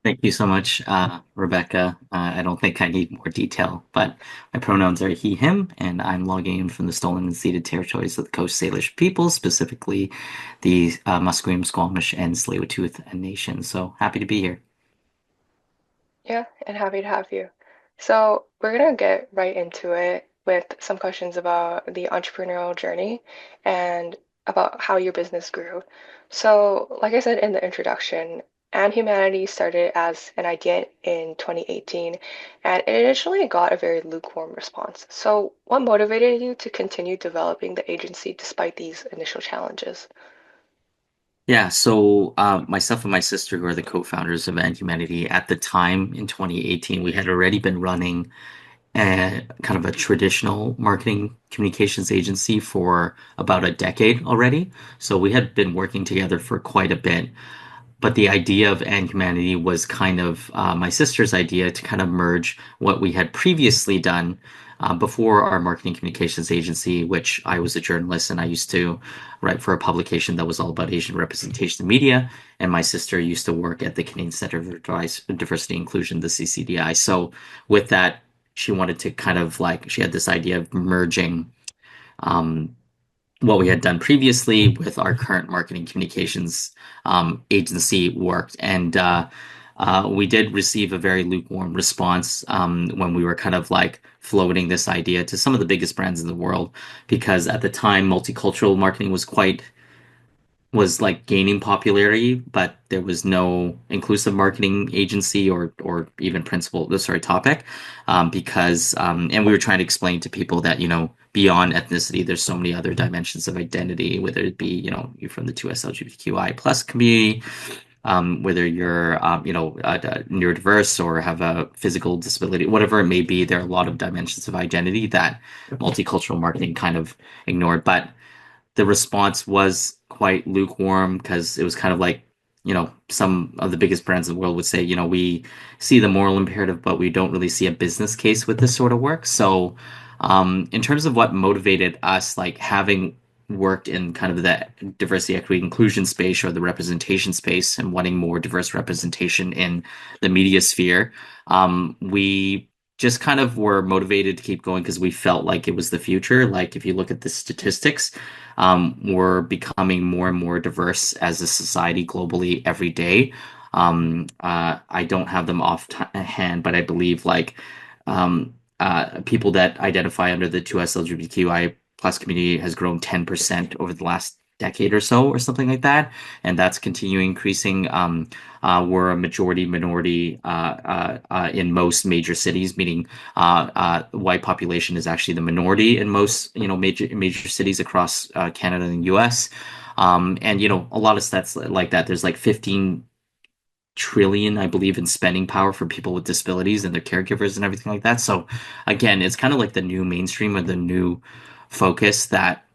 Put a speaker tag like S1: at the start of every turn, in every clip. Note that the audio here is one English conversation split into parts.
S1: Thank you so much, Rebecca. I don't think I need more detail, but my pronouns are he, him, and I'm logging in from the stolen and ceded territories of the Coast Salish people, specifically the Musqueam, Squamish, and Tsleil-Waututh Nation. So happy to be here.
S2: Yeah, and happy to have you. So, we're gonna get right into it with some questions about the entrepreneurial journey and about how your business grew. So, like I said in the introduction, And Humanity started as an idea in 2018, and it initially got a very lukewarm response. So, what motivated you to continue developing the agency despite these initial challenges?
S1: Yeah, so myself and my sister, who are the co-founders of And Humanity, at the time in 2018, we had already been running kind of a traditional marketing communications agency for about a decade already. So we had been working together for quite a bit. But the idea of And Humanity was kind of my sister's idea to kind of merge what we had previously done before our marketing communications agency, which I was a journalist and I used to write for a publication that was all about Asian representation in media. And my sister used to work at the Canadian Center for Diversity and Inclusion, the CCDI. So with that, she wanted to kind of like, she had this idea of merging um, what we had done previously with our current marketing communications agency worked. And we did receive a very lukewarm response when we were kind of like floating this idea to some of the biggest brands in the world, because at the time, multicultural marketing was like gaining popularity, but there was no inclusive marketing agency or even principal, sorry, topic, because and we were trying to explain to people that beyond ethnicity, there's so many other dimensions of identity, whether it be you're from the 2S LGBTQI plus community, whether you're neurodiverse or have a physical disability, whatever it may be, there are a lot of dimensions of identity that multicultural marketing kind of ignored, but the response was quite lukewarm because it was kind of like, some of the biggest brands in the world would say, we see the moral imperative, but we don't really see a business case with this sort of work. So, in terms of what motivated us, like having worked in kind of the diversity, equity, inclusion space or the representation space and wanting more diverse representation in the media sphere, we just kind of were motivated to keep going because we felt like it was the future. Like if you look at the statistics, we're becoming more and more diverse as a society globally every day. I don't have them hand, but I believe like people that identify under the 2S LGBTQI plus community has grown 10% over the last decade or so, or something like that, and that's continuing increasing. We're a majority minority in most major cities, meaning white population is actually the minority in most major cities across Canada and US. And a lot of stats like that. There's like 15 trillion, I believe, in spending power for people with disabilities and their caregivers and everything like that. So again, it's kind of like the new mainstream or the new focus that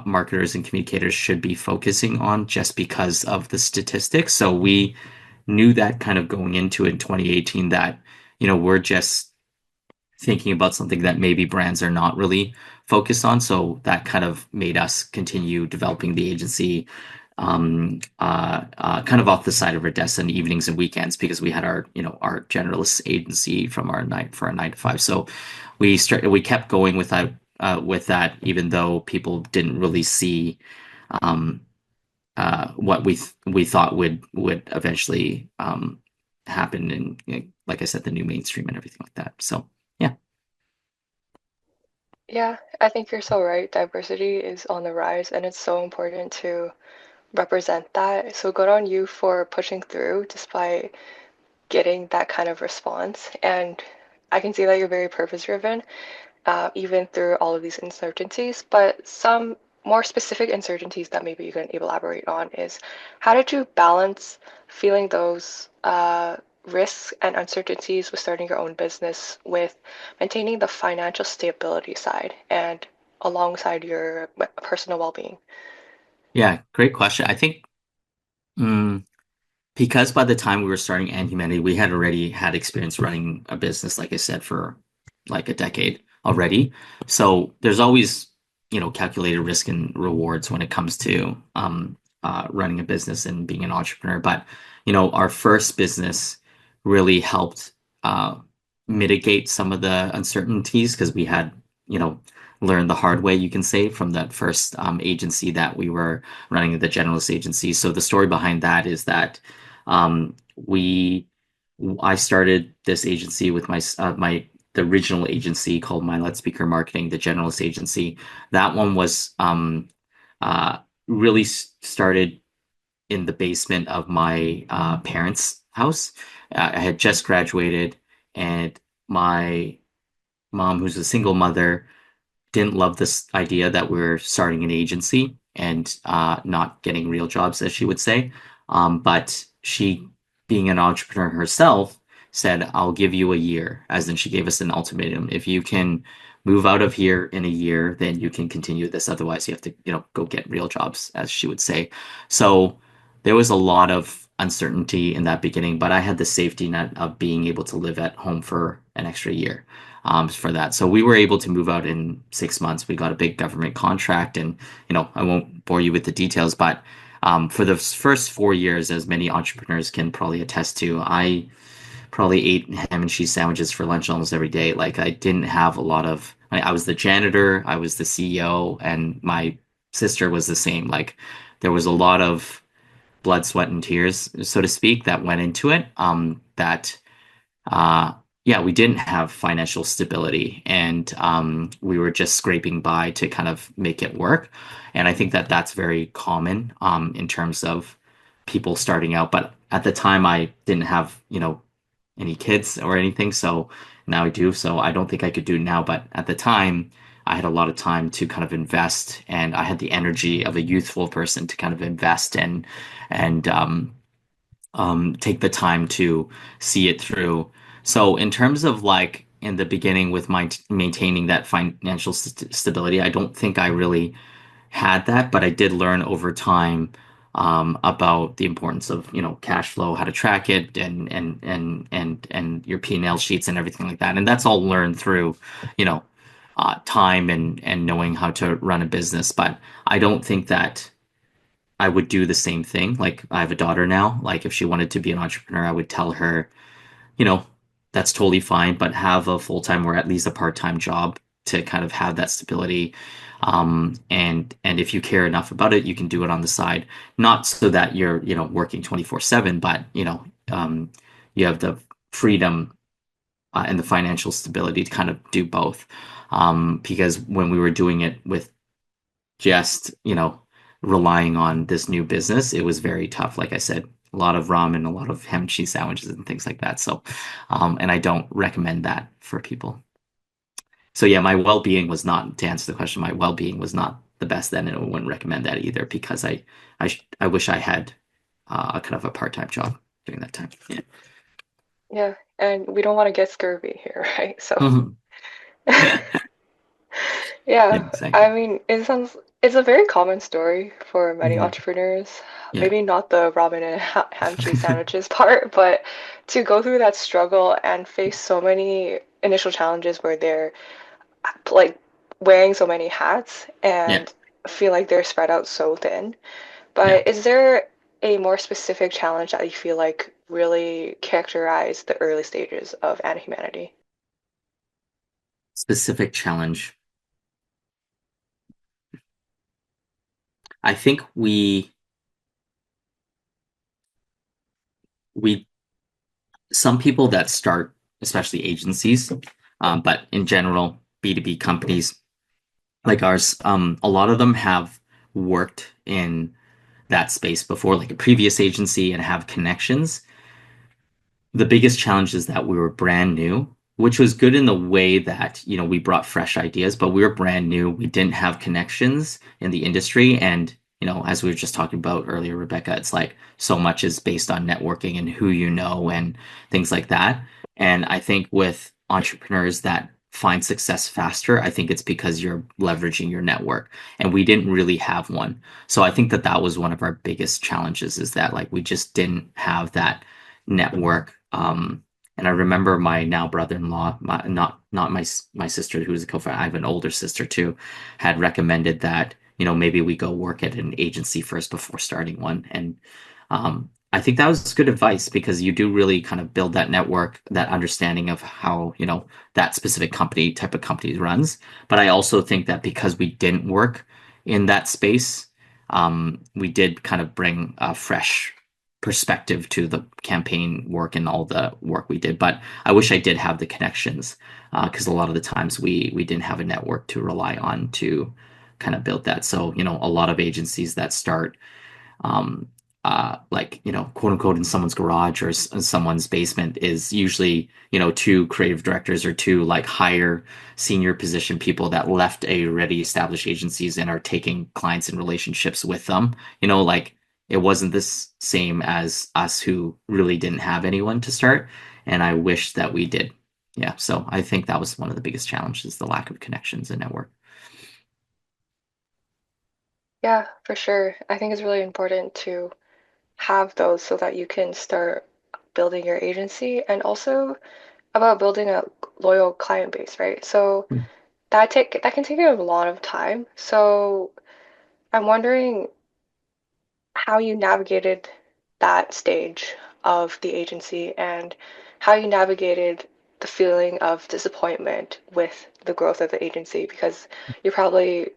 S1: marketers and communicators should be focusing on just because of the statistics. So we knew that kind of going into it in 2018 that, we're just thinking about something that maybe brands are not really focused on. So that kind of made us continue developing the agency kind of off the side of our desks on evenings and weekends because we had our generalist agency from our nine to five. So we kept going with that, even though people didn't really see um, what we thought would eventually happen in, like I said, the new mainstream and everything like that. So yeah.
S2: Yeah, I think you're so right. Diversity is on the rise, and it's so important to represent that. So good on you for pushing through despite getting that kind of response. And I can see that you're very purpose driven, even through all of these uncertainties. But some more specific uncertainties that maybe you can elaborate on is how did you balance feeling those risks and uncertainties with starting your own business with maintaining the financial stability side and alongside your personal well-being?
S1: Yeah, great question. I think mm, because by the time we were starting And Humanity, we had already had experience running a business, like I said, for like a decade already. So there's always, calculated risk and rewards when it comes to running a business and being an entrepreneur. But our first business really helped uh, mitigate some of the uncertainties because we had you know learned the hard way, you can say, from that first agency that we were running, the generalist agency. So the story behind that is that we I started this agency with my the original agency called My Let Speaker Marketing, the generalist agency. That one was uh, really started in the basement of my parents' house. I had just graduated, and my mom, who's a single mother, didn't love this idea that we're starting an agency and not getting real jobs, as she would say. But she, being an entrepreneur herself, said, I'll give you a year, as in she gave us an ultimatum. If you can move out of here in a year, then you can continue this. Otherwise, you have to, go get real jobs, as she would say. So there was a lot of uncertainty in that beginning, but I had the safety net of being able to live at home for an extra year for that. So we were able to move out in 6 months. We got a big government contract, and I won't bore you with the details, but for the first 4 years, as many entrepreneurs can probably attest to, I probably ate ham and cheese sandwiches for lunch almost every day. Like I didn't have a lot of. I was the janitor, I was the CEO, and my sister was the same. Like there was a lot of blood, sweat, and tears, so to speak, that went into it. That uh, yeah, we didn't have financial stability, and we were just scraping by to kind of make it work. And I think that that's very common in terms of people starting out. But at the time, I didn't have, any kids or anything, so now I do. So I don't think I could do it now, but at the time, I had a lot of time to kind of invest, and I had the energy of a youthful person to kind of invest and take the time to see it through. So in terms of like in the beginning with my maintaining that financial stability, I don't think I really had that, but I did learn over time about the importance of, cash flow, how to track it, and your P&L sheets and everything like that. And that's all learned through, you know, time and knowing how to run a business. But I don't think that I would do the same thing. Like I have a daughter now. Like if she wanted to be an entrepreneur, I would tell her, you know, that's totally fine, but have a full-time or at least a part-time job to kind of have that stability. And if you care enough about it, you can do it on the side. Not so that you're, working 24/7, but you have the freedom and the financial stability to kind of do both. Because when we were doing it with just, relying on this new business, it was very tough. Like I said, a lot of ramen, a lot of ham and cheese sandwiches and things like that. So, and I don't recommend that for people. So yeah, my well-being was not, to answer the question, my well-being was not the best then, and I wouldn't recommend that either because I wish I had a kind of a part-time job during that time. Yeah.
S2: Yeah, and we don't want to get scurvy here, right? So,
S1: Mhm. Yeah,
S2: yeah, I
S1: exactly.
S2: mean, it's a very common story for many
S1: Hmm.
S2: entrepreneurs.
S1: Yeah.
S2: Maybe not the ramen and ham cheese sandwiches part, but to go through that struggle and face so many initial challenges where they're like wearing so many hats
S1: Yeah.
S2: and feel like they're spread out so thin.
S1: Yeah.
S2: But is there a more specific challenge that you feel like really characterized the early stages of Humanity?
S1: Specific challenge. I think we some people that start, especially agencies, but in general, B2B companies like ours, a lot of them have worked in that space before, like a previous agency, and have connections. The biggest challenge is that we were brand new, which was good in the way that, we brought fresh ideas, but we were brand new. We didn't have connections in the industry. And, as we were just talking about earlier, Rebecca, it's like so much is based on networking and who you know and things like that. And I think with entrepreneurs that find success faster, I think it's because you're leveraging your network. And we didn't really have one. So I think that that was one of our biggest challenges is that like we just didn't have that network. And I remember my now brother-in-law, not my sister who's a co-founder, I have an older sister too, had recommended that maybe we go work at an agency first before starting one. And I think that was good advice because you do really kind of build that network, that understanding of how, that specific type of company runs. But I also think that because we didn't work in that space, we did kind of bring a fresh perspective to the campaign work and all the work we did. But I wish I did have the connections because a lot of the times we didn't have a network to rely on to kind of build that. So, a lot of agencies that start um, like, quote unquote, in someone's garage or someone's basement is usually, two creative directors or two like higher senior position people that left a already established agencies and are taking clients and relationships with them. Like it wasn't this same as us who really didn't have anyone to start. And I wish that we did. Yeah. So I think that was one of the biggest challenges, the lack of connections and network.
S2: Yeah, for sure. I think it's really important to have those so that you can start building your agency and also about building a loyal client base, right? So that can take a lot of time. So I'm wondering how you navigated that stage of the agency and how you navigated the feeling of disappointment with the growth of the agency because you probably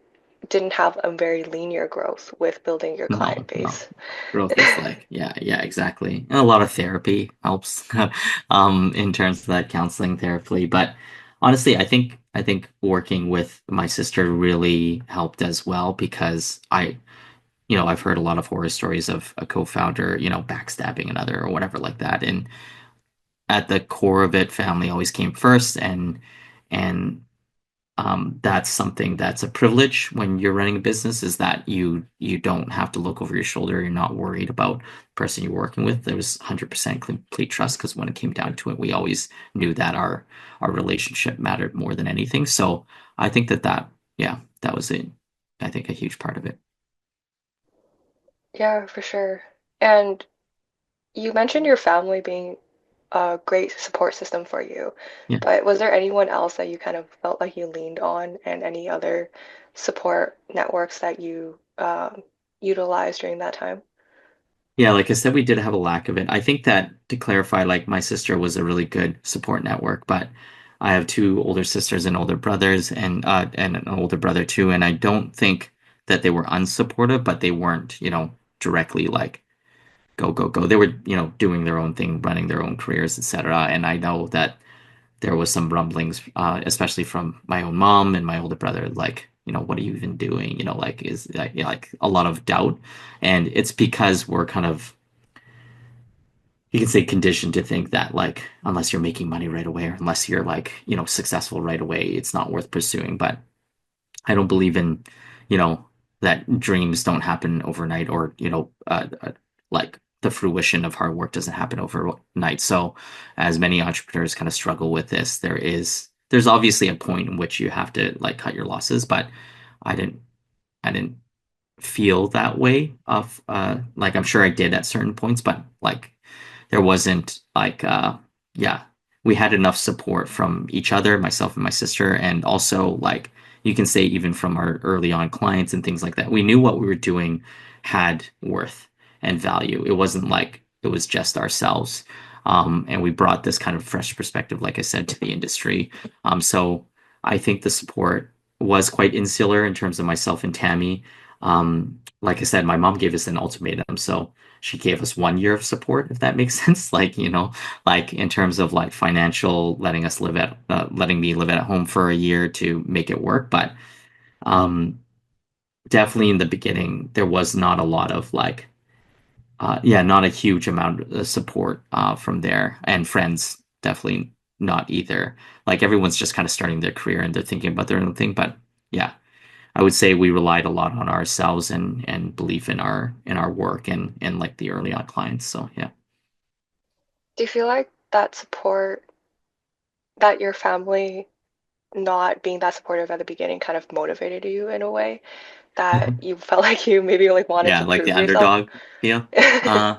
S2: didn't have a very linear growth with building your client
S1: No, no.
S2: base.
S1: Growth is like, yeah, yeah, exactly. And a lot of therapy helps in terms of that counseling therapy. But honestly, I think working with my sister really helped as well because I've heard a lot of horror stories of a co-founder, backstabbing another or whatever like that. And at the core of it, family always came first and that's something that's a privilege when you're running a business is that you don't have to look over your shoulder. You're not worried about the person you're working with. There was 100% complete trust because when it came down to it, we always knew that our relationship mattered more than anything. So I think yeah, that was it. I think a huge part of it.
S2: Yeah, for sure. And you mentioned your family being a great support system for you,
S1: Yeah.
S2: but was there anyone else that you kind of felt like you leaned on and any other support networks that you utilized during that time?
S1: Yeah, like I said, we did have a lack of it. I think that to clarify, like my sister was a really good support network, but I have two older sisters and older brothers and an older brother too, and I don't think that they were unsupportive, but they weren't, directly like go, go, go. They were, doing their own thing, running their own careers, etc. And I know that there was some rumblings, especially from my own mom and my older brother, like, what are you even doing? Like is like a lot of doubt. And it's because we're kind of you can say conditioned to think that like unless you're making money right away or unless you're like successful right away it's not worth pursuing, but I don't believe in you know that dreams don't happen overnight or like the fruition of hard work doesn't happen overnight. So as many entrepreneurs kind of struggle with this, there's obviously a point in which you have to like cut your losses, but I didn't feel that way of like I'm sure I did at certain points, but like there wasn't like yeah, we had enough support from each other, myself and my sister, and also like you can say even from our early on clients and things like that. We knew what we were doing had worth and value. It wasn't like it was just ourselves. And we brought this kind of fresh perspective, like I said, to the industry. So I think the support was quite insular in terms of myself and Tammy. Like I said, my mom gave us an ultimatum, so she gave us 1 year of support, if that makes sense. Like, like in terms of like financial, letting me live at home for a year to make it work. But um, definitely in the beginning, there was not a lot of like, yeah, not a huge amount of support from there, and friends definitely not either. Like everyone's just kind of starting their career and they're thinking about their own thing. But yeah, I would say we relied a lot on ourselves and belief in our work and like the early on clients. So yeah.
S2: Do you feel like that support, that your family not being that supportive at the beginning kind of motivated you in a way that
S1: Mhm.
S2: you felt like you maybe like wanted
S1: Yeah,
S2: to
S1: like the
S2: prove yourself?
S1: underdog feel. Uh,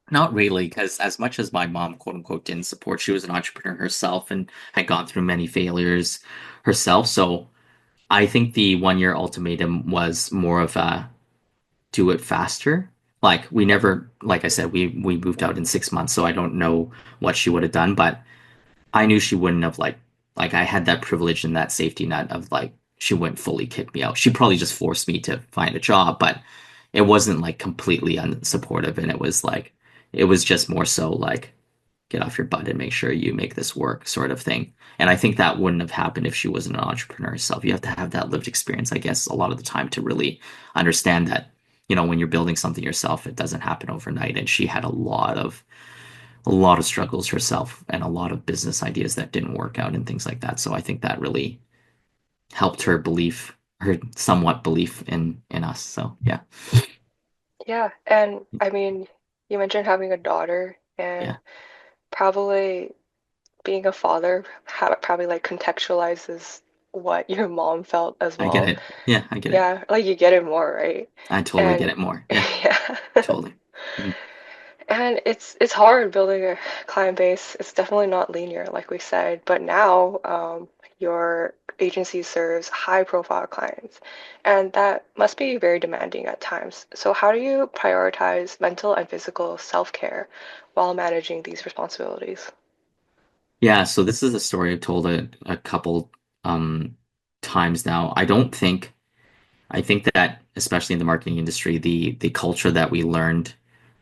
S1: Not really, because as much as my mom, quote unquote, didn't support, she was an entrepreneur herself and had gone through many failures herself. So I think the 1 year ultimatum was more of a do it faster. Like we never, like I said, we moved out in 6 months, so I don't know what she would have done, but I knew she wouldn't have like I had that privilege and that safety net of like she wouldn't fully kick me out. She probably just forced me to find a job, but it wasn't like completely unsupportive, and it was just more so like get off your butt and make sure you make this work sort of thing. And I think that wouldn't have happened if she wasn't an entrepreneur herself. You have to have that lived experience, I guess, a lot of the time to really understand that, when you're building something yourself, it doesn't happen overnight. And she had a lot of struggles herself and a lot of business ideas that didn't work out and things like that. So I think that really helped her somewhat belief in us. So yeah.
S2: Yeah, and I mean, you mentioned having a daughter, and
S1: Yeah.
S2: probably being a father probably like contextualizes what your mom felt as
S1: I get
S2: well.
S1: it. Yeah, I get it.
S2: Yeah, like you get it more, right?
S1: I totally get
S2: And
S1: it more. Yeah,
S2: yeah.
S1: totally. Mhm.
S2: And it's hard building a client base. It's definitely not linear, like we said. But now, your agency serves high profile clients, and that must be very demanding at times. So how do you prioritize mental and physical self-care while managing these responsibilities?
S1: Yeah, so this is a story I've told a couple um times now. I think that especially in the marketing industry, the culture that we learned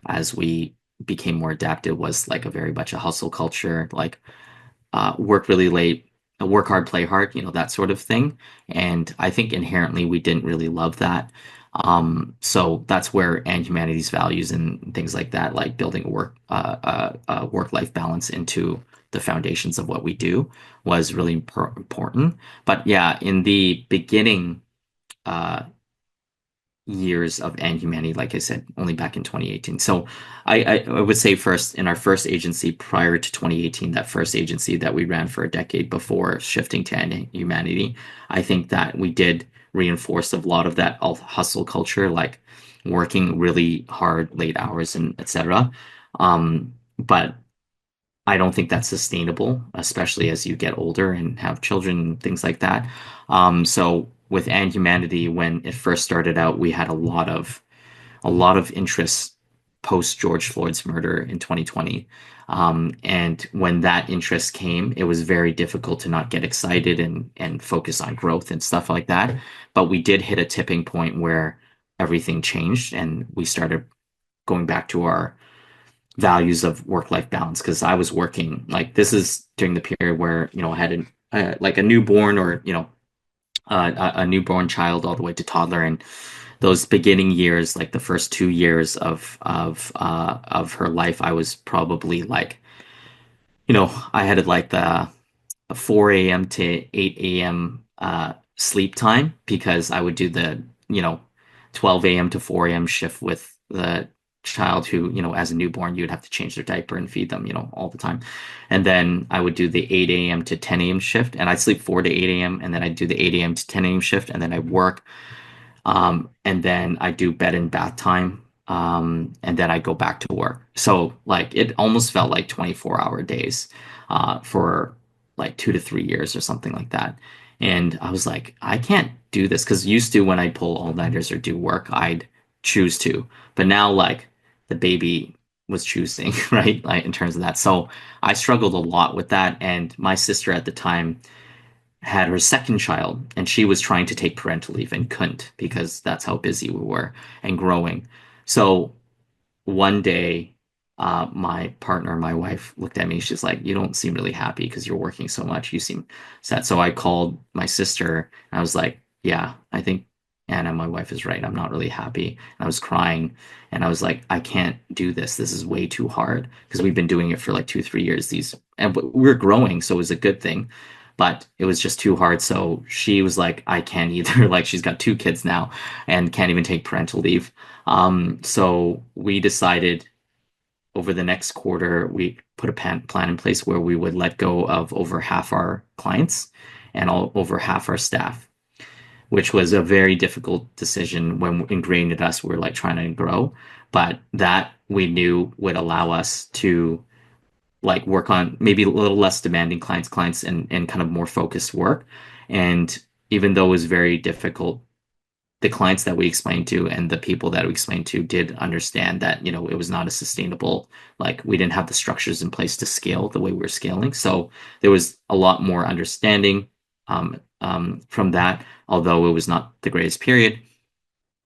S1: as we became more adaptive was like a very much a hustle culture, like work really late, work hard, play hard, that sort of thing. And I think inherently we didn't really love that. So that's where and humanities values and things like that, like building a work-life balance into the foundations of what we do was really important. But yeah, in the beginning, uh, years of and humanity, like I said, only back in 2018. So I would say first in our first agency prior to 2018, that first agency that we ran for a decade before shifting to and humanity, I think that we did reinforce a lot of that hustle culture, like working really hard, late hours and etc. But I don't think that's sustainable, especially as you get older and have children and things like that. So with And Humanity, when it first started out, we had a lot of interest post George Floyd's murder in 2020. And when that interest came, it was very difficult to not get excited and focus on growth and stuff like that. But we did hit a tipping point where everything changed and we started going back to our values of work-life balance because I was working like this is during the period where I had like a newborn or a newborn child all the way to toddler and those beginning years like the first 2 years of her life I was probably like I had like the 4 a.m. to 8 a.m. Sleep time because I would do the, you know, 12 a.m. to 4 a.m. shift with the child who, as a newborn, you'd have to change their diaper and feed them, all the time. And then I would do the 8 a.m. to 10 a.m. shift and I'd sleep 4 to 8 a.m. and then I'd do the 8 a.m. to 10 a.m. shift and then I'd work and then I do bed and bath time. And then I go back to work. So like it almost felt like 24-hour days for like 2 to 3 years or something like that. And I was like, I can't do this because used to when I pull all-nighters or do work, I'd choose to. But now like the baby was choosing, right? Like in terms of that. So I struggled a lot with that. And my sister at the time had her second child and she was trying to take parental leave and couldn't because that's how busy we were and growing. So one day, my partner, my wife, looked at me. She's like, "You don't seem really happy because you're working so much. You seem sad." So I called my sister and I was like, "Yeah, I think Anna, my wife, is right. I'm not really happy." And I was crying and I was like, "I can't do this. This is way too hard because we've been doing it for like 2, 3 years. And we're growing, so it was a good thing." But it was just too hard. So she was like, I can't either. Like she's got 2 kids now and can't even take parental leave. So we decided over the next quarter, we put a plan in place where we would let go of over half our clients and over half our staff, which was a very difficult decision when ingrained in us. We're like trying to grow, but that we knew would allow us to like work on maybe a little less demanding clients and kind of more focused work. And even though it was very difficult, the clients that we explained to and the people that we explained to did understand that, it was not a sustainable, like we didn't have the structures in place to scale the way we were scaling. So there was a lot more understanding from that, although it was not the greatest period.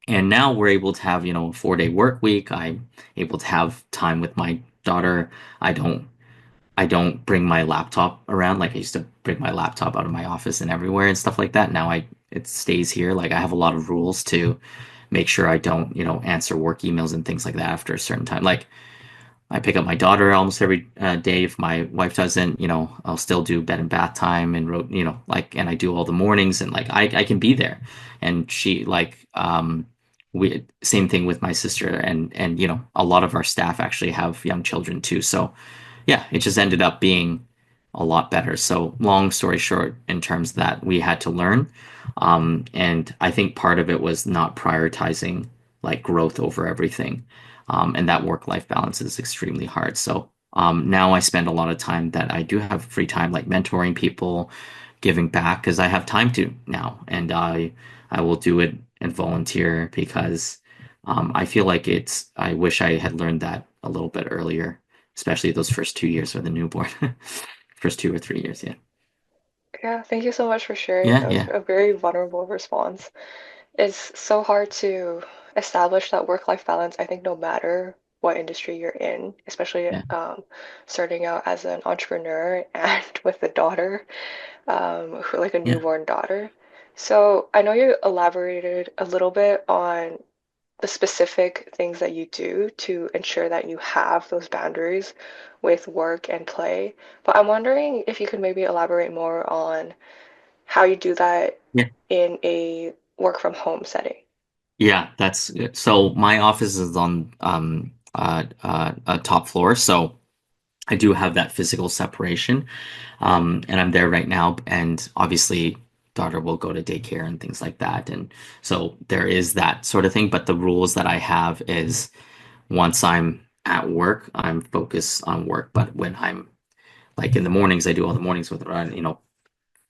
S1: And now we're able to have, a 4-day work week. I'm able to have time with my daughter. I don't I don't bring my laptop around like I used to bring my laptop out of my office and everywhere and stuff like that. Now I it stays here. Like I have a lot of rules to make sure I don't, answer work emails and things like that after a certain time. Like I pick up my daughter almost every day. If my wife doesn't, I'll still do bed and bath time and like, and I do all the mornings and like I can be there. And she like, we same thing with my sister and a lot of our staff actually have young children too. So yeah, it just ended up being a lot better. So long story short, in terms that we had to learn, and I think part of it was not prioritizing like growth over everything, and that work-life balance is extremely hard. So now I spend a lot of time that I do have free time, like mentoring people, giving back because I have time to now, and I will do it and volunteer because I feel like I wish I had learned that a little bit earlier, especially those first 2 years for the newborn. First 2 or 3 years, yeah.
S2: Yeah, thank you so much for sharing.
S1: Yeah,
S2: That was
S1: yeah,
S2: a very vulnerable response. It's so hard to establish that work-life balance, I think, no matter what industry you're in, especially
S1: yeah,
S2: starting out as an entrepreneur and with a daughter, like a
S1: yeah,
S2: newborn daughter. So I know you elaborated a little bit on the specific things that you do to ensure that you have those boundaries with work and play. But I'm wondering if you could maybe elaborate more on how you do that
S1: yeah.
S2: in a work from home setting.
S1: Yeah, that's good. So my office is on a top floor, so I do have that physical separation. And I'm there right now, and obviously daughter will go to daycare and things like that. And so there is that sort of thing. But the rules that I have is once I'm at work, I'm focused on work. But when I'm like in the mornings, I do all the mornings with her,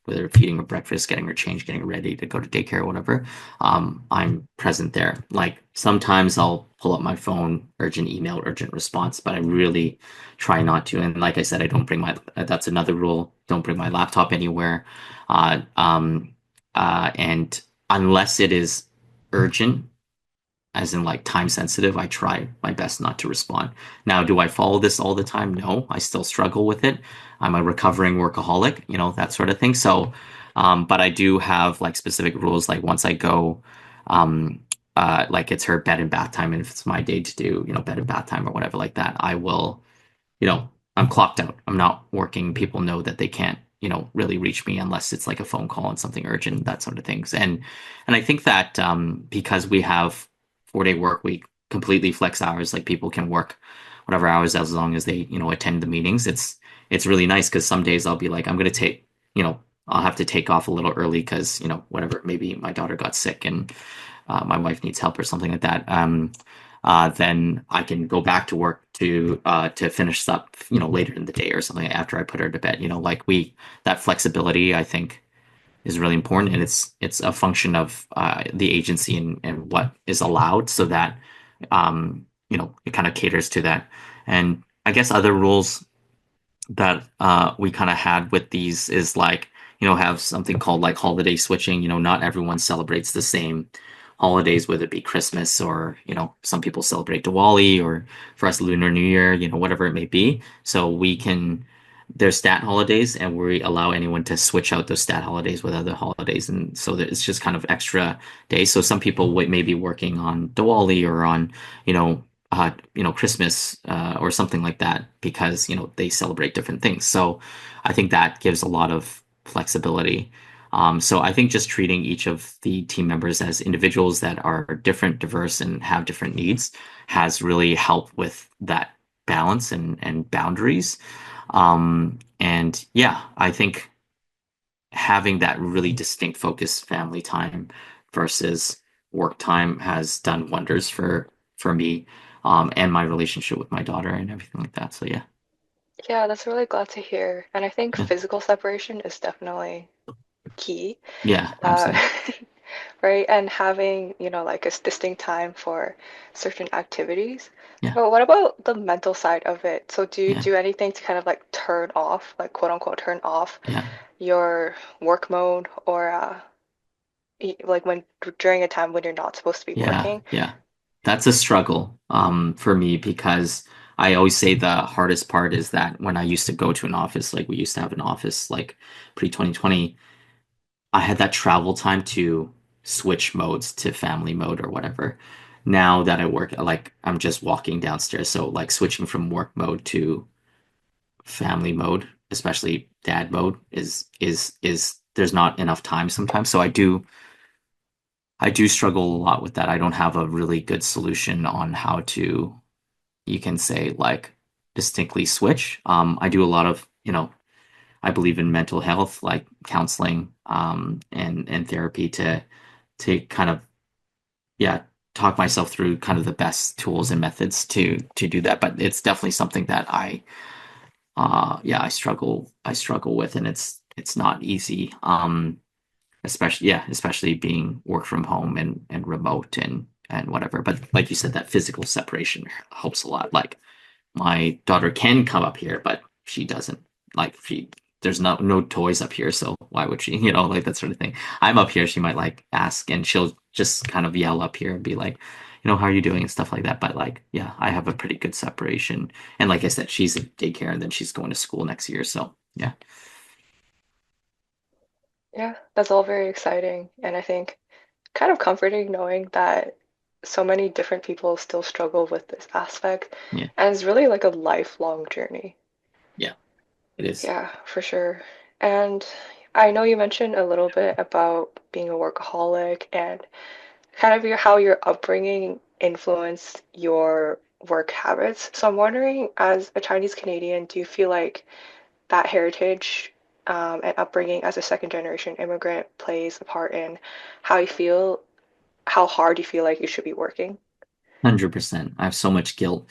S1: whether feeding her breakfast, getting her changed, getting her ready to go to daycare or whatever, I'm present there. Like sometimes I'll pull up my phone, urgent email, urgent response, but I really try not to. And like I said, I don't bring that's another rule, don't bring my laptop anywhere. And unless it is urgent, as in like time sensitive, I try my best not to respond. Now, do I follow this all the time? No, I still struggle with it. I'm a recovering workaholic, that sort of thing. So, but I do have like specific rules. Like once I go, um, like it's her bed and bath time, and if it's my day to do, bed and bath time or whatever like that, I will, I'm clocked out. I'm not working. People know that they can't, really reach me unless it's like a phone call and something urgent, that sort of things. And I think that because we have 4-day work week, completely flex hours, like people can work whatever hours as long as they, attend the meetings. It's really nice because some days I'll be like, I'm gonna take, I'll have to take off a little early because, whatever, maybe my daughter got sick and my wife needs help or something like that, then I can go back to work to finish up, later in the day or something after I put her to bed. Like that flexibility, I think, is really important, and it's a function of the agency and what is allowed, so that it kind of caters to that. And I guess other rules that we kind of had with these is like, have something called like holiday switching. Not everyone celebrates the same holidays, whether it be Christmas or, some people celebrate Diwali or for us Lunar New Year, whatever it may be. So there's stat holidays and we allow anyone to switch out those stat holidays with other holidays. And so that it's just kind of extra days. So some people may be working on Diwali or on, Christmas or something like that because, they celebrate different things. So I think that gives a lot of flexibility. So I think just treating each of the team members as individuals that are different, diverse, and have different needs has really helped with that balance and boundaries. And yeah, I think having that really distinct focused family time versus work time has done wonders for me, and my relationship with my daughter and everything like that. So yeah.
S2: Yeah, that's really glad to hear. And I think
S1: Yeah.
S2: physical separation is definitely key.
S1: Yeah,
S2: Uh,
S1: absolutely.
S2: right? And having, like a distinct time for certain activities.
S1: Yeah,
S2: But what about the mental side of it? So do you
S1: yeah,
S2: do anything to kind of like turn off, like quote unquote, turn off
S1: yeah,
S2: your work mode or like when during a time when you're not supposed to be
S1: yeah,
S2: working?
S1: yeah. That's a struggle for me because I always say the hardest part is that when I used to go to an office, like we used to have an office like pre-2020, I had that travel time to switch modes to family mode or whatever. Now that I work, like I'm just walking downstairs, so like switching from work mode to family mode, especially dad mode, is there's not enough time sometimes. So I do struggle a lot with that. I don't have a really good solution on how to, you can say, like distinctly switch. I do a lot of, I believe in mental health, like counseling, and therapy to kind of, yeah, talk myself through kind of the best tools and methods to do that. But it's definitely something that yeah, I struggle with, and it's not easy. Especially being work from home and remote and whatever. But like you said, that physical separation helps a lot. Like my daughter can come up here, but she doesn't. Like she there's no toys up here, so why would she? Like that sort of thing. I'm up here, she might like ask, and she'll just kind of yell up here and be like, how are you doing and stuff like that. But like, yeah, I have a pretty good separation. And like I said, she's in daycare and then she's going to school next year. So yeah.
S2: Yeah, that's all very exciting. And I think kind of comforting knowing that so many different people still struggle with this aspect.
S1: Yeah.
S2: And it's really like a lifelong journey.
S1: Yeah, it is.
S2: Yeah, for sure. And I know you mentioned a little bit about being a workaholic and kind of how your upbringing influenced your work habits. So I'm wondering, as a Chinese Canadian, do you feel like that heritage and upbringing as a second generation immigrant plays a part in how you feel, how hard you feel like you should be working?
S1: 100%. I have so much guilt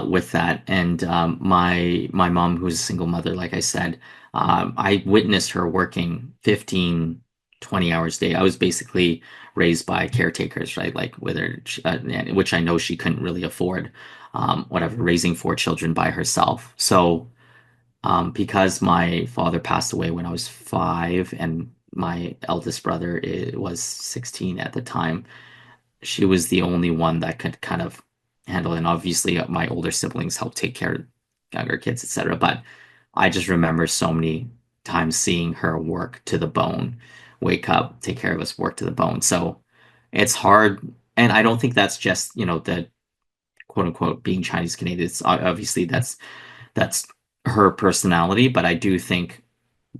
S1: with that. And my mom, who's a single mother, like I said, I witnessed her working 15, 20 hours a day. I was basically raised by caretakers, right? Like whether, which I know she couldn't really afford, whatever, raising four children by herself. So because my father passed away when I was 5 and my eldest brother was 16 at the time, she was the only one that could kind of handle it. And obviously, my older siblings helped take care of younger kids, etc. But I just remember so many times seeing her work to the bone, wake up, take care of us, work to the bone. So it's hard. And I don't think that's just, the quote unquote being Chinese Canadian. It's obviously that's her personality, but I do think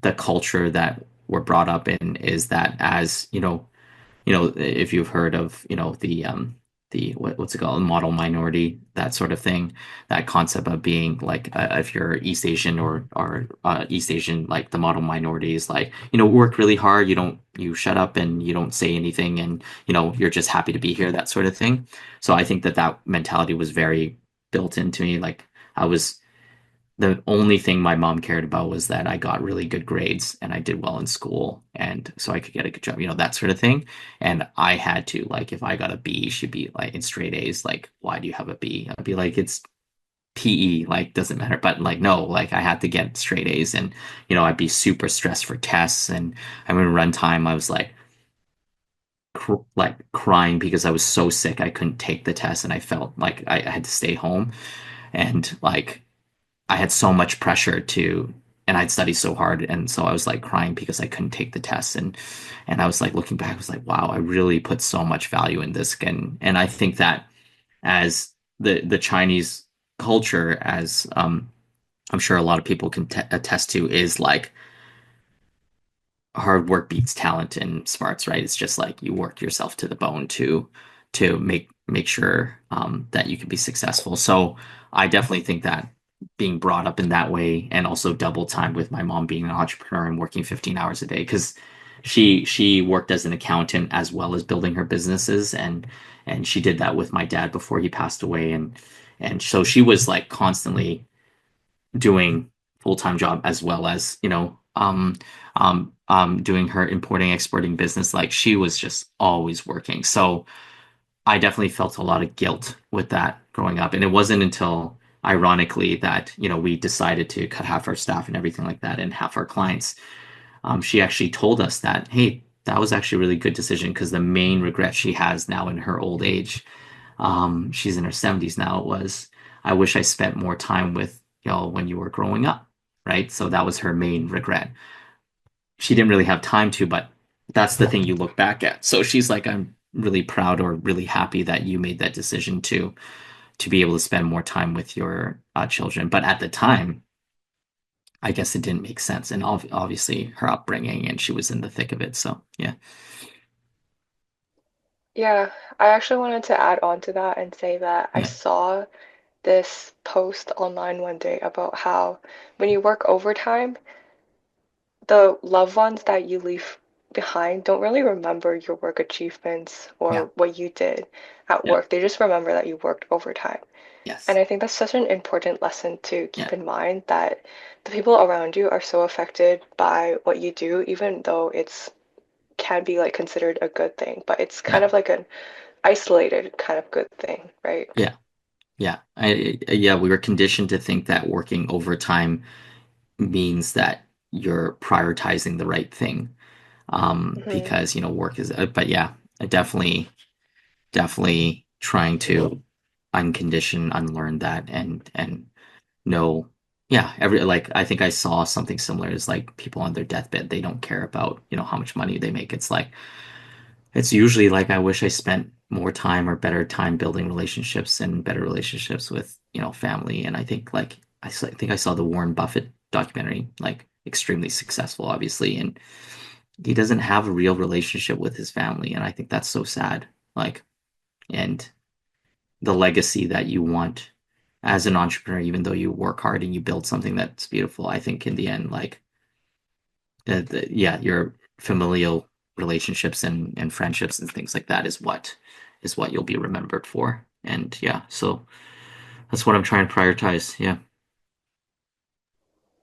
S1: the culture that we're brought up in is that as, if you've heard of, the what's it called, model minority, that sort of thing, that concept of being like if you're East Asian or East Asian, like the model minority is like, work really hard, you shut up and you don't say anything and you're just happy to be here, that sort of thing. So I think that mentality was very built into me. Like I was the only thing my mom cared about was that I got really good grades and I did well in school and so I could get a good job, that sort of thing. And I had to, like, if I got a B, she'd be like in straight A's, like, why do you have a B? I'd be like, it's PE, like, doesn't matter. But like, no, like I had to get straight A's and, I'd be super stressed for tests. And I mean, run time, I was like crying because I was so sick. I couldn't take the test and I felt like I had to stay home. And like, I had so much pressure and I'd studied so hard, and so I was like crying because I couldn't take the test, and I was like looking back, I was like, wow, I really put so much value in this, and I think that as the Chinese culture, as I'm sure a lot of people can attest to, is like hard work beats talent and smarts, right? It's just like you work yourself to the bone to make sure that you can be successful. So I definitely think that being brought up in that way and also double time with my mom being an entrepreneur and working 15 hours a day because she worked as an accountant as well as building her businesses and she did that with my dad before he passed away and so she was like constantly doing full-time job as well as doing her importing exporting business. Like she was just always working. So I definitely felt a lot of guilt with that growing up. And it wasn't until ironically that, we decided to cut half our staff and everything like that and half our clients. She actually told us that, hey, that was actually a really good decision because the main regret she has now in her old age, she's in her 70s now, it was, I wish I spent more time with y'all when you were growing up, right? So that was her main regret. She didn't really have time to, but that's the thing you look back at. So she's like, I'm really proud or really happy that you made that decision to be able to spend more time with your children. But at the time, I guess it didn't make sense. And obviously her upbringing and she was in the thick of it. So yeah.
S2: Yeah, I actually wanted to add on to that and say that I
S1: Yeah.
S2: saw this post online one day about how when you work overtime, the loved ones that you leave behind don't really remember your work achievements
S1: Yeah.
S2: or what you did at
S1: Yeah.
S2: work. They just remember that you worked overtime. And
S1: Yes.
S2: I think that's such an important lesson to
S1: Yeah.
S2: keep in mind that the people around you are so affected by what you do, even though it's can be like considered a good thing, but it's kind
S1: Yeah.
S2: of like an isolated kind of good thing, right?
S1: Yeah. Yeah. Yeah, we were conditioned to think that working overtime means that you're prioritizing the right thing.
S2: Hmm.
S1: Because, work is, but yeah, I definitely trying to unlearn that and know, yeah, like, I think I saw something similar is like people on their deathbed, they don't care about, how much money they make. It's usually like, I wish I spent more time or better time building relationships and better relationships with, family. And I think like I think I saw the Warren Buffett documentary, like extremely successful, obviously, and he doesn't have a real relationship with his family, and I think that's so sad. Like, and the legacy that you want as an entrepreneur, even though you work hard and you build something that's beautiful, I think in the end, like, yeah, your familial relationships and friendships and things like that is what you'll be remembered for. And yeah, so that's what I'm trying to prioritize. Yeah,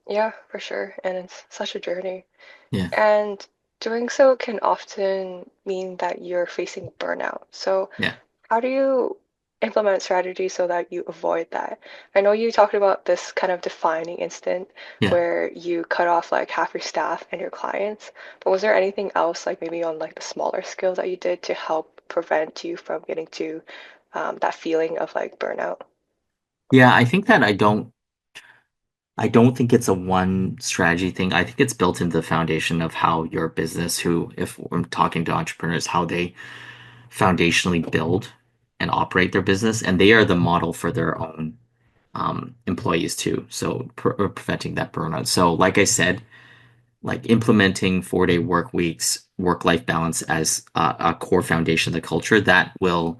S2: Yeah, for sure. And it's such a journey.
S1: yeah,
S2: And doing so can often mean that you're facing burnout. So,
S1: yeah,
S2: how do you implement strategies so that you avoid that? I know you talked about this kind of defining instant
S1: yeah.
S2: where you cut off like half your staff and your clients, but was there anything else, like maybe on like the smaller scale that you did to help prevent you from getting to that feeling of like burnout?
S1: Yeah, I think that I don't think it's a one strategy thing. I think it's built into the foundation of how your business, if I'm talking to entrepreneurs, how they foundationally build and operate their business, and they are the model for their own employees too. So preventing that burnout. So, like I said, like implementing 4-day work weeks, work-life balance as a core foundation of the culture that will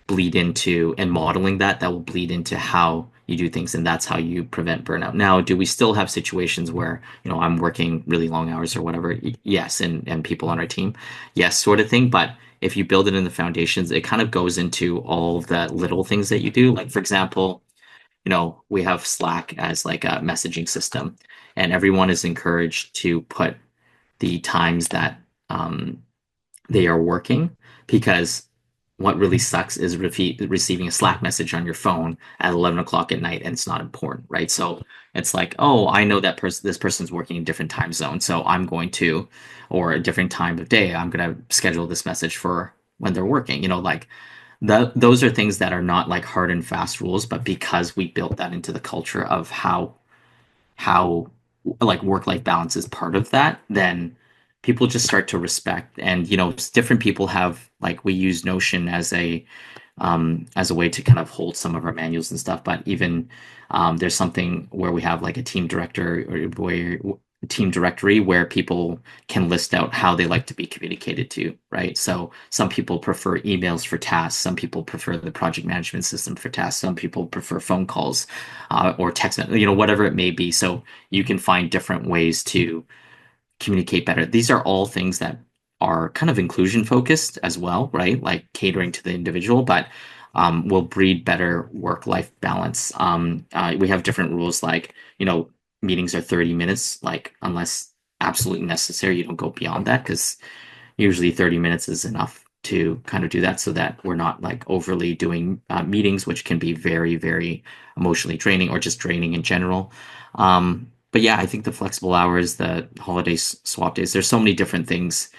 S1: bleed into and modeling that will bleed into how you do things, and that's how you prevent burnout. Now, do we still have situations where, I'm working really long hours or whatever? Yes, and people on our team, yes, sort of thing. But if you build it in the foundations, it kind of goes into all the little things that you do. Like, for example, we have Slack as like a messaging system, and everyone is encouraged to put the times that they are working, because what really sucks is receiving a Slack message on your phone at 11 o'clock at night and it's not important, right? So it's like, oh, I know that this person's working in a different time zone, so I'm going to, or a different time of day, I'm going to schedule this message for when they're working. Like those are things that are not like hard and fast rules, but because we built that into the culture of how like work-life balance is part of that, then people just start to respect. And different people have, like, we use Notion as a way to kind of hold some of our manuals and stuff. But even there's something where we have like a team director, or where team directory where people can list out how they like to be communicated to, right? So some people prefer emails for tasks, some people prefer the project management system for tasks, some people prefer phone calls or text, whatever it may be. So you can find different ways to communicate better. These are all things that are kind of inclusion focused as well, right? Like catering to the individual, but will breed better work-life balance. We have different rules, like, meetings are 30 minutes, like unless absolutely necessary. You don't go beyond that because usually 30 minutes is enough to kind of do that so that we're not like overly doing meetings, which can be very, very emotionally draining or just draining in general. But yeah, I think the flexible hours, the swap days, there's so many different things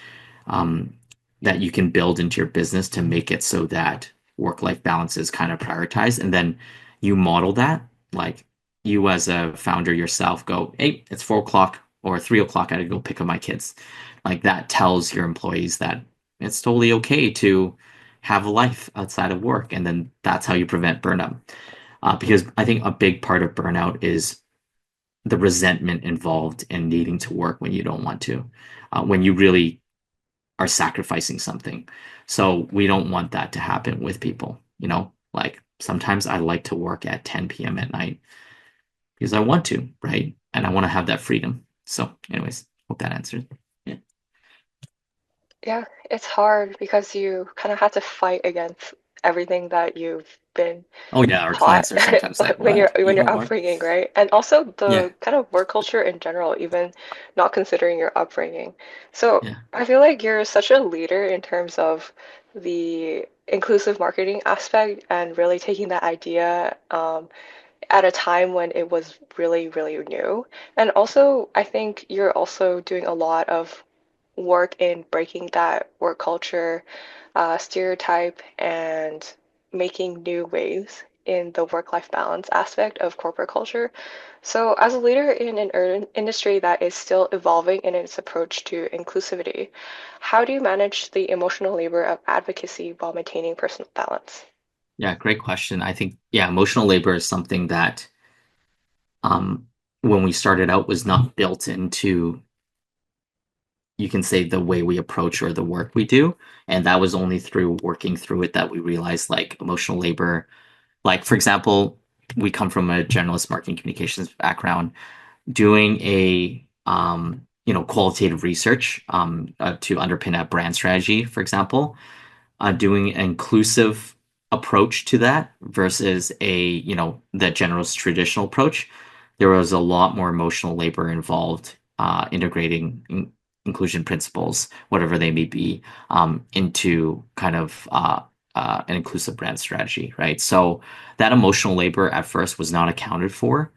S1: um, that you can build into your business to make it so that work-life balance is kind of prioritized. And then you model that, like you as a founder yourself go, hey, it's 4 o'clock or 3 o'clock, I gotta go pick up my kids. Like that tells your employees that it's totally okay to have a life outside of work. And then that's how you prevent burnout. Because I think a big part of burnout is the resentment involved in needing to work when you don't want to, when you really are sacrificing something. So we don't want that to happen with people, like sometimes I like to work at 10 p.m. at night because I want to, right? And I want to have that freedom. So, anyways, hope that answers. Yeah.
S2: Yeah, it's hard because you kind of have to fight against everything that you've been
S1: Oh yeah, our
S2: taught
S1: clients are sometimes like,
S2: when
S1: "What? You
S2: you're
S1: don't work?"
S2: upbringing, right? And also
S1: Yeah,
S2: the kind of work culture in general, even not considering your upbringing. So
S1: yeah,
S2: I feel like you're such a leader in terms of the inclusive marketing aspect and really taking that idea at a time when it was really, really new. And also, I think you're also doing a lot of work in breaking that work culture stereotype and making new ways in the work-life balance aspect of corporate culture. So, as a leader in an industry that is still evolving in its approach to inclusivity, how do you manage the emotional labor of advocacy while maintaining personal balance?
S1: yeah. Great question. I think, yeah, emotional labor is something that, um, when we started out, was not built into, you can say, the way we approach or the work we do. And that was only through working through it that we realized like emotional labor. Like, for example, we come from a generalist marketing communications background. Doing a qualitative research to underpin a brand strategy, for example, doing an inclusive approach to that versus the generalist traditional approach, there was a lot more emotional labor involved integrating inclusion principles, whatever they may be, into kind of an inclusive brand strategy, right? So that emotional labor at first was not accounted for.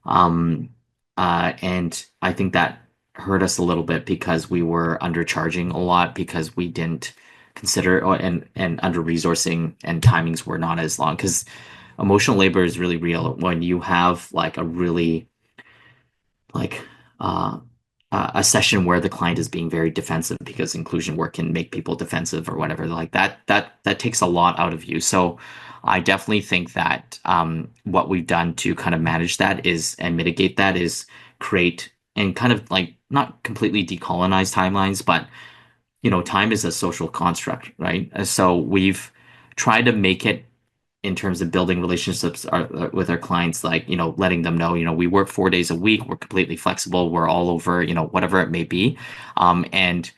S1: Um, and I think that hurt us a little bit because we were undercharging a lot because we didn't consider, and under resourcing and timings were not as long because emotional labor is really real when you have like a really like uh, a session where the client is being very defensive because inclusion work can make people defensive or whatever like that takes a lot out of you. So I definitely think that what we've done to kind of manage that is and mitigate that is create and kind of like not completely decolonize timelines, but time is a social construct, right? So we've tried to make it in terms of building relationships with our clients, like, letting them know, we work 4 days a week, we're completely flexible, we're all over, whatever it may be. And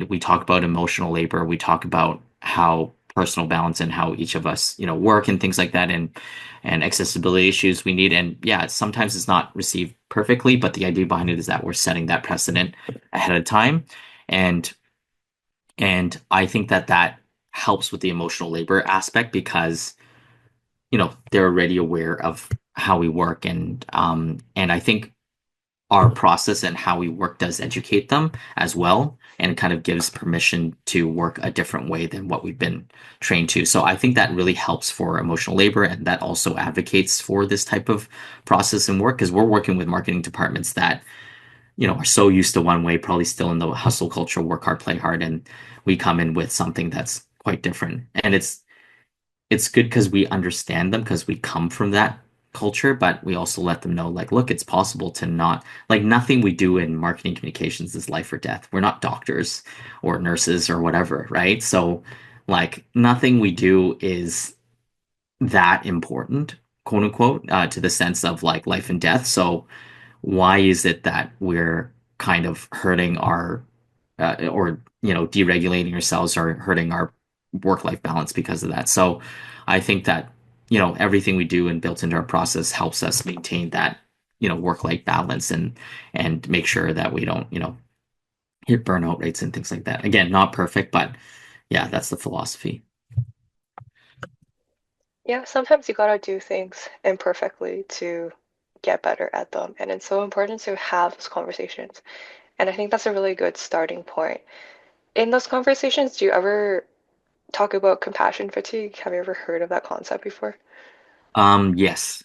S1: we talk about emotional labor, we talk about how personal balance and how each of us, work and things like that, and accessibility issues we need. And yeah, sometimes it's not received perfectly, but the idea behind it is that we're setting that precedent ahead of time. And I think that that helps with the emotional labor aspect because they're already aware of how we work, and I think our process and how we work does educate them as well and kind of gives permission to work a different way than what we've been trained to. So I think that really helps for emotional labor, and that also advocates for this type of process and work because we're working with marketing departments that are so used to one way, probably still in the hustle culture, work hard, play hard, and we come in with something that's quite different. And it's good because we understand them because we come from that culture, but we also let them know, like, look, it's possible to not, like, nothing we do in marketing communications is life or death. We're not doctors or nurses or whatever, right? So, like, nothing we do is that important, quote unquote, to the sense of like life and death. So, why is it that we're kind of hurting our or deregulating ourselves or hurting our work-life balance because of that? So I think that everything we do and built into our process helps us maintain that work-life balance and make sure that we don't, hit burnout rates and things like that. Again, not perfect, but yeah, that's the philosophy.
S2: Yeah, sometimes you gotta do things imperfectly to get better at them. And it's so important to have those conversations. And I think that's a really good starting point. In those conversations, do you ever talk about compassion fatigue? Have you ever heard of that concept before?
S1: Yes,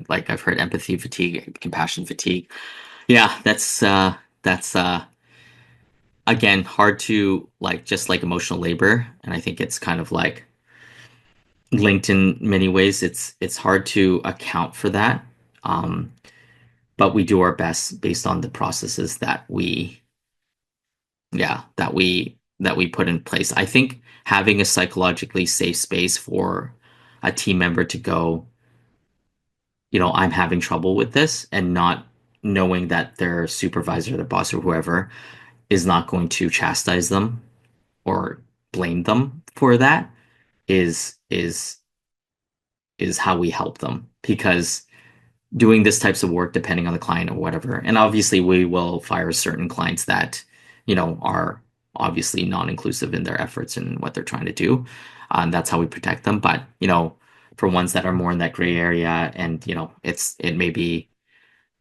S1: like I've heard empathy fatigue, compassion fatigue. Yeah, that's again hard to like just like emotional labor, and I think it's kind of like linked in many ways. It's hard to account for that, um, but we do our best based on the processes that we put in place. I think having a psychologically safe space for a team member to go, I'm having trouble with this, and not knowing that their supervisor, their boss, or whoever is not going to chastise them or blame them for that is how we help them, because doing this types of work depending on the client or whatever, and obviously we will fire certain clients that are obviously non-inclusive in their efforts and what they're trying to do. That's how we protect them. But for ones that are more in that gray area, and it may be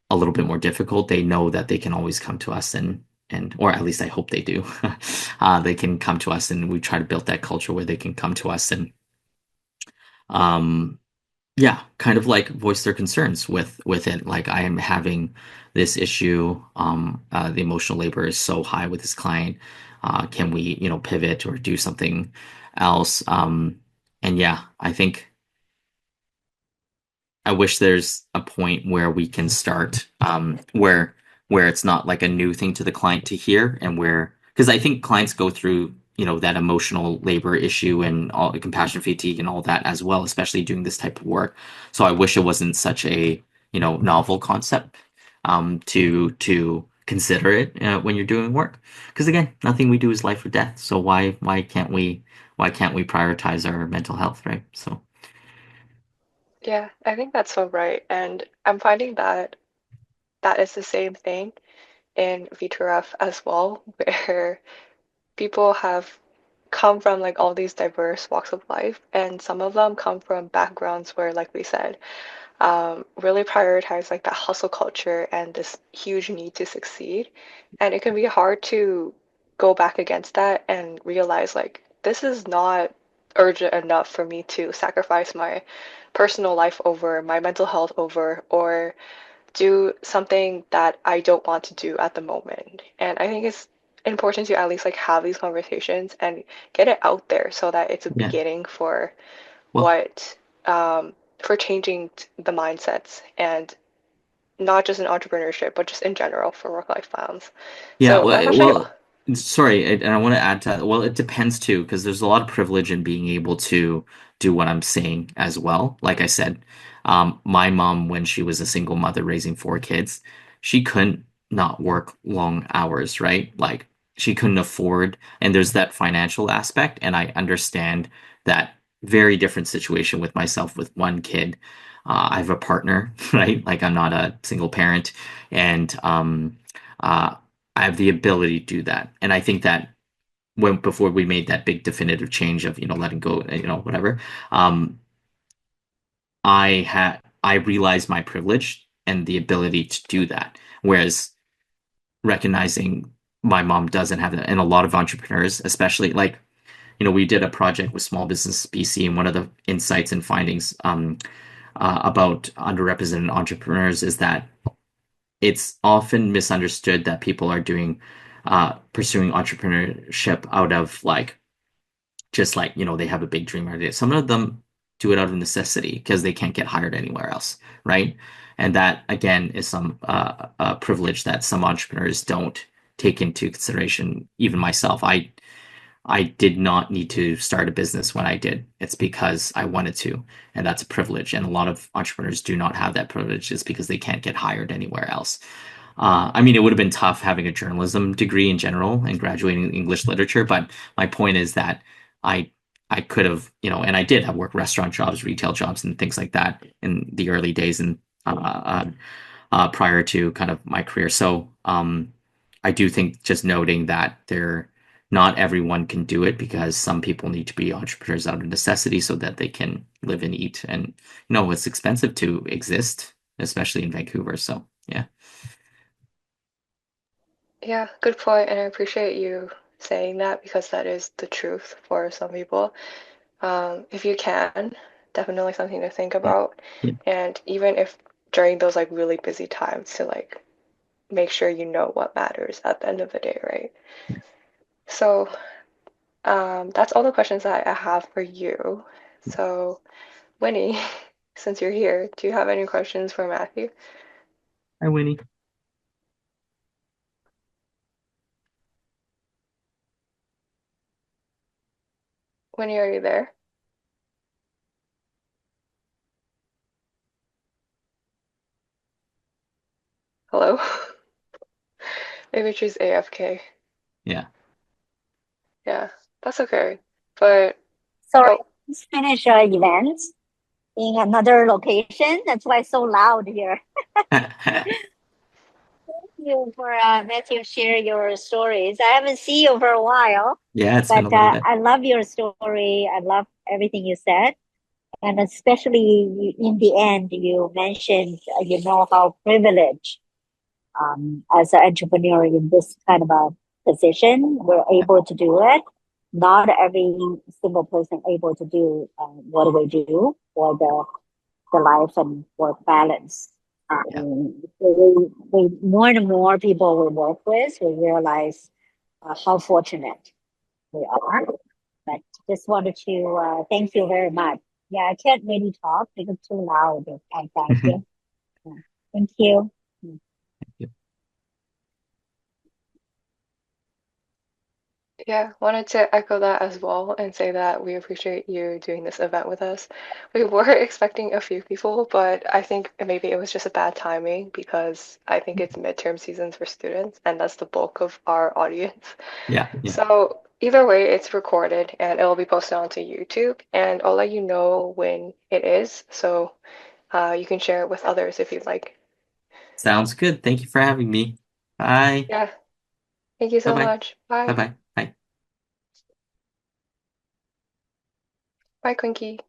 S1: a little bit more difficult, they know that they can always come to us, and or at least I hope they do. They can come to us, and we try to build that culture where they can come to us and um yeah, kind of like voice their concerns with it. Like, I am having this issue. The emotional labor is so high with this client. Can we, pivot or do something else? And yeah, I think I wish there's a point where we can start, where it's not like a new thing to the client to hear, and where, because I think clients go through, that emotional labor issue and all the compassion fatigue and all that as well, especially doing this type of work. So I wish it wasn't such a, novel concept, to consider it, when you're doing work. Because again, nothing we do is life or death. So why can't we prioritize our mental health, right? So
S2: Yeah, I think that's so right. And I'm finding that that is the same thing in VTRF as well, where people have come from like all these diverse walks of life, and some of them come from backgrounds where, like we said, really prioritize like that hustle culture and this huge need to succeed. And it can be hard to go back against that and realize like this is not urgent enough for me to sacrifice my personal life over, my mental health over, or do something that I don't want to do at the moment. And I think it's important to at least like have these conversations and get it out there so that it's a
S1: yeah,
S2: beginning for
S1: well,
S2: what for changing the mindsets, and not just in entrepreneurship, but just in general for work-life balance.
S1: yeah,
S2: So that's actually,
S1: sorry, and I want to add to that. Well, it depends too, because there's a lot of privilege in being able to do what I'm saying as well. Like I said, my mom, when she was a single mother raising four kids, she couldn't not work long hours, right? Like, she couldn't afford, and there's that financial aspect, and I understand that very different situation with myself with one kid. I have a partner, right? Like, I'm not a single parent, and uh, I have the ability to do that. And I think that when before we made that big definitive change of, letting go, whatever, um, I realized my privilege and the ability to do that. Whereas recognizing my mom doesn't have that, and a lot of entrepreneurs, especially like, we did a project with Small Business BC, and one of the insights and findings, about underrepresented entrepreneurs is that it's often misunderstood that people are doing pursuing entrepreneurship out of like, just like, they have a big dream idea. Some of them do it out of necessity because they can't get hired anywhere else, right? And that again is some privilege that some entrepreneurs don't take into consideration. Even myself, I did not need to start a business when I did. It's because I wanted to, and that's a privilege. And a lot of entrepreneurs do not have that privilege just because they can't get hired anywhere else. I mean, it would have been tough having a journalism degree in general and graduating in English literature, but my point is that I I could have, and I did have work restaurant jobs, retail jobs, and things like that in the early days. And prior to kind of my career. So I do think just noting that not everyone can do it because some people need to be entrepreneurs out of necessity so that they can live and eat. And it's expensive to exist, especially in Vancouver. So yeah.
S2: Yeah, good point, and I appreciate you saying that because that is the truth for some people. If you can, definitely something to think
S1: Yeah.
S2: about.
S1: Yeah.
S2: And even if during those like really busy times to like make sure you know what matters at the end of the day, right? So, that's all the questions that I have for you. So, Winnie, since you're here, do you have any questions for Matthew?
S1: Hi, Winnie.
S2: Winnie, are you there? Hello? Maybe she's AFK.
S1: Yeah.
S2: Yeah, that's okay. But,
S3: Sorry,
S2: oh,
S3: just finished our event in another location. That's why it's so loud here. Thank you for letting you share your stories. I haven't seen you for a while,
S1: Yeah, it's been
S3: but
S1: a little bit.
S3: I love your story. I love everything you said. And especially in the end, you mentioned, how privileged as an entrepreneur in this kind of a position, we're
S1: Yeah.
S3: able to do it. Not every single person able to do what we do for the life and work balance.
S1: Yeah.
S3: We more and more people we work with, we realize how fortunate we are. But just wanted to thank you very much. Yeah, I can't really talk because it's too loud. And thank you. Yeah. Thank you.
S2: yeah, wanted to echo that as well and say that we appreciate you doing this event with us. We were expecting a few people, but I think maybe it was just a bad timing because I think it's midterm seasons for students, and that's the bulk of our audience.
S1: Yeah. Yeah.
S2: So either way, it's recorded and it'll be posted onto YouTube, and I'll let you know when it is, so you can share it with others if you'd like.
S1: Sounds good. Thank you for having me. Bye.
S2: Yeah, thank you so
S1: Bye-bye.
S2: much. Bye.
S1: Bye-bye. Bye.
S2: Bye, Quinky.